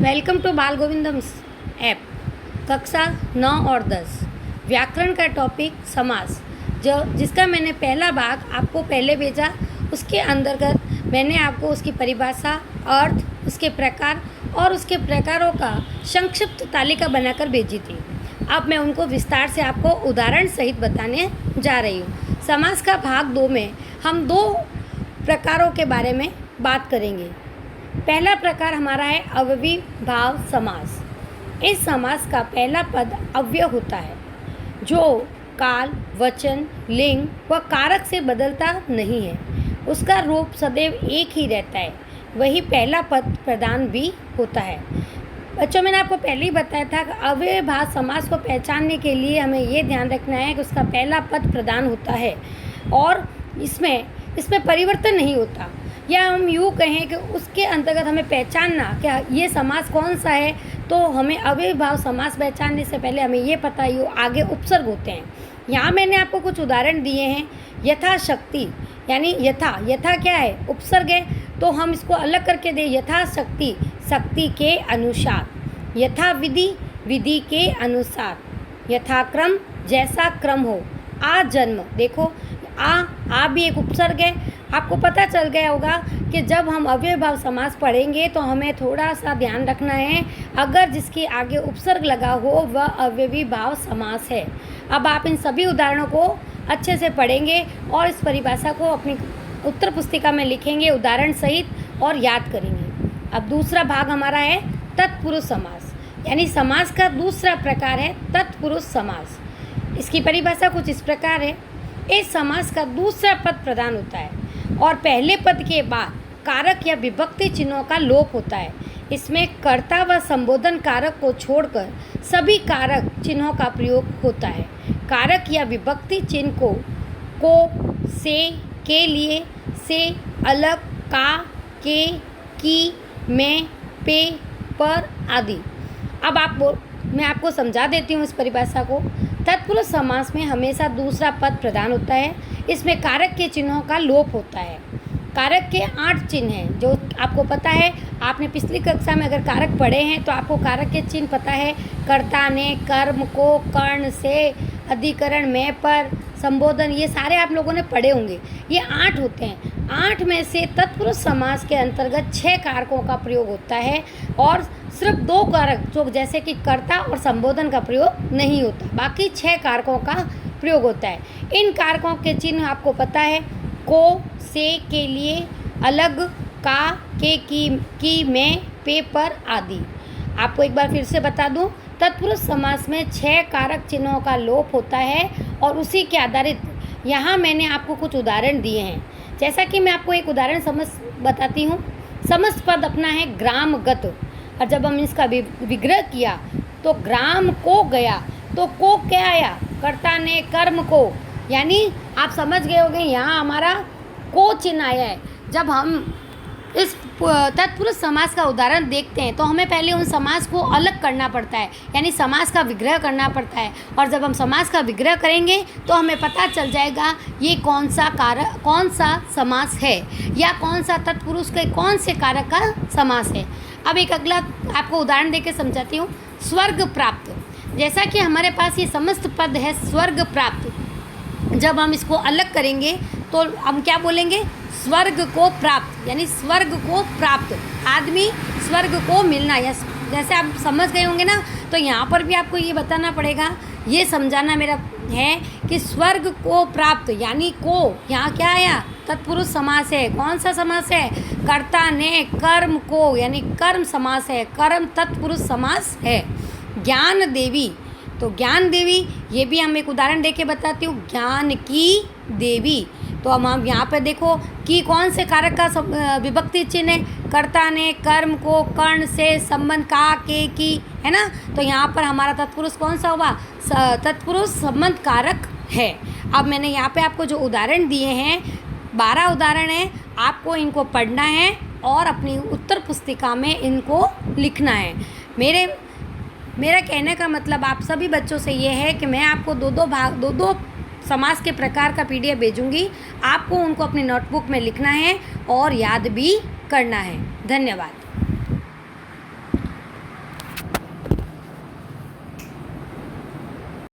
Welcome to बाल गोविंदम्स app कक्षा 9 और 10 व्याकरण का टॉपिक समास जिसका मैंने पहला भाग आपको पहले भेजा। उसके अंतर्गत मैंने आपको उसकी परिभाषा, अर्थ, उसके प्रकार और उसके प्रकारों का संक्षिप्त तालिका बनाकर भेजी थी। अब मैं उनको विस्तार से आपको उदाहरण सहित बताने जा रही हूँ। समास का भाग 2 में हम 2 प्रकारों के बारे में बात करेंगे। पहला प्रकार हमारा है अव्ययी भाव समास। इस समास का पहला पद अव्यय होता है जो काल, वचन, लिंग व कारक से बदलता नहीं है। उसका रूप सदैव एक ही रहता है। वही पहला पद प्रधान भी होता है। बच्चों, मैंने आपको पहले ही बताया था कि अव्ययी भाव समास को पहचानने के लिए हमें ये ध्यान रखना है कि उसका पहला पद प्रधान होता है और इसमें परिवर्तन नहीं होता। या हम यूँ कहें कि उसके अंतर्गत हमें पहचानना क्या ये समास कौन सा है, तो हमें अव्ययी भाव समास पहचानने से पहले हमें ये पता ही आगे उपसर्ग होते हैं। यहाँ मैंने आपको कुछ उदाहरण दिए हैं। यथाशक्ति यानी यथा क्या है, उपसर्ग है, तो हम इसको अलग करके दें। यथाशक्ति, शक्ति के अनुसार। यथाविधि, विधि के अनुसार। यथाक्रम, जैसा क्रम हो। आजन्म, देखो आ भी एक उपसर्ग है। आपको पता चल गया होगा कि जब हम अव्ययी भाव समास पढ़ेंगे तो हमें थोड़ा सा ध्यान रखना है, अगर जिसके आगे उपसर्ग लगा हो वह अव्ययी भाव समास है। अब आप इन सभी उदाहरणों को अच्छे से पढ़ेंगे और इस परिभाषा को अपनी उत्तर पुस्तिका में लिखेंगे उदाहरण सहित और याद करेंगे। अब दूसरा भाग हमारा है तत्पुरुष समास, यानी समास का दूसरा प्रकार है तत्पुरुष समास। इसकी परिभाषा कुछ इस प्रकार है। इस समास का दूसरा पद प्रधान होता है और पहले पद के बाद कारक या विभक्ति चिन्हों का लोप होता है। इसमें कर्ता व संबोधन कारक को छोड़कर सभी कारक चिन्हों का प्रयोग होता है। कारक या विभक्ति चिन्ह को, से, के लिए, से, अलग, का, के, की, में, पे, पर आदि। अब मैं आपको समझा देती हूँ इस परिभाषा को। तत्पुरुष समास में हमेशा दूसरा पद प्रधान होता है। इसमें कारक के चिन्हों का लोप होता है। कारक के 8 चिन्ह हैं जो आपको पता है। आपने पिछली कक्षा में अगर कारक पढ़े हैं तो आपको कारक के चिन्ह पता है। कर्ता ने, कर्म को, कर्ण से, अधिकरण में, पर, संबोधन, ये सारे आप लोगों ने पढ़े होंगे। ये 8 होते हैं। 8 में से तत्पुरुष समास के अंतर्गत 6 कारकों का प्रयोग होता है और सिर्फ 2 कारक जो जैसे कि कर्ता और संबोधन का प्रयोग नहीं होता, बाकी 6 कारकों का प्रयोग होता है। इन कारकों के चिन्ह आपको पता है। को, से, के लिए, अलग, का, के, की, में, पे, पर आदि। आपको एक बार फिर से बता दूं, तत्पुरुष समास में 6 कारक चिन्हों का लोप होता है और उसी के आधारित यहाँ मैंने आपको कुछ उदाहरण दिए हैं। जैसा कि मैं आपको एक उदाहरण बताती हूँ। समस्त पद अपना है ग्रामगत, और जब हम इसका विग्रह किया तो ग्राम को गया, तो को क्या आया, कर्ता ने, कर्म को, यानी आप समझ गए होंगे यहाँ हमारा को चिन्ह आया है। जब हम इस तत्पुरुष समास का उदाहरण देखते हैं तो हमें पहले उन समास को अलग करना पड़ता है, यानी समास का विग्रह करना पड़ता है। और जब हम समास का विग्रह करेंगे तो हमें पता चल जाएगा ये कौन सा समास है या कौन सा तत्पुरुष के कौन से कारक का समास है। अब एक अगला आपको उदाहरण देके समझाती हूँ। स्वर्ग प्राप्त, जैसा कि हमारे पास ये समस्त पद है स्वर्ग प्राप्त। जब हम इसको अलग करेंगे तो हम क्या बोलेंगे, स्वर्ग को प्राप्त, यानी स्वर्ग को प्राप्त, आदमी स्वर्ग को मिलना। या जैसे आप समझ गए होंगे ना, तो यहाँ पर भी आपको ये बताना पड़ेगा, ये समझाना मेरा है कि स्वर्ग को प्राप्त यानी को यहाँ क्या आया, तत्पुरुष समास है। कौन सा समास है, कर्ता ने, कर्म को, यानी कर्म समास है, कर्म तत्पुरुष समास है। ज्ञान देवी, तो ज्ञान देवी ये भी हम एक उदाहरण देके बताती हूँ। ज्ञान की देवी, तो हम यहाँ पे देखो कि कौन से कारक का विभक्ति चिन्ह है, कर्ता ने, कर्म को, कर्ण से, संबंध, का, के, की, है ना। तो यहाँ पर हमारा तत्पुरुष कौन सा हुआ, तत्पुरुष संबंध कारक है। अब मैंने यहाँ पे आपको जो उदाहरण दिए हैं 12 उदाहरण हैं, आपको इनको पढ़ना है और अपनी उत्तर पुस्तिका में इनको लिखना है। मेरा कहने का मतलब आप सभी बच्चों से ये है कि मैं आपको दो समास के प्रकार का PDF भेजूंगी। आपको उनको अपनी नोटबुक में लिखना है और याद भी करना है। धन्यवाद।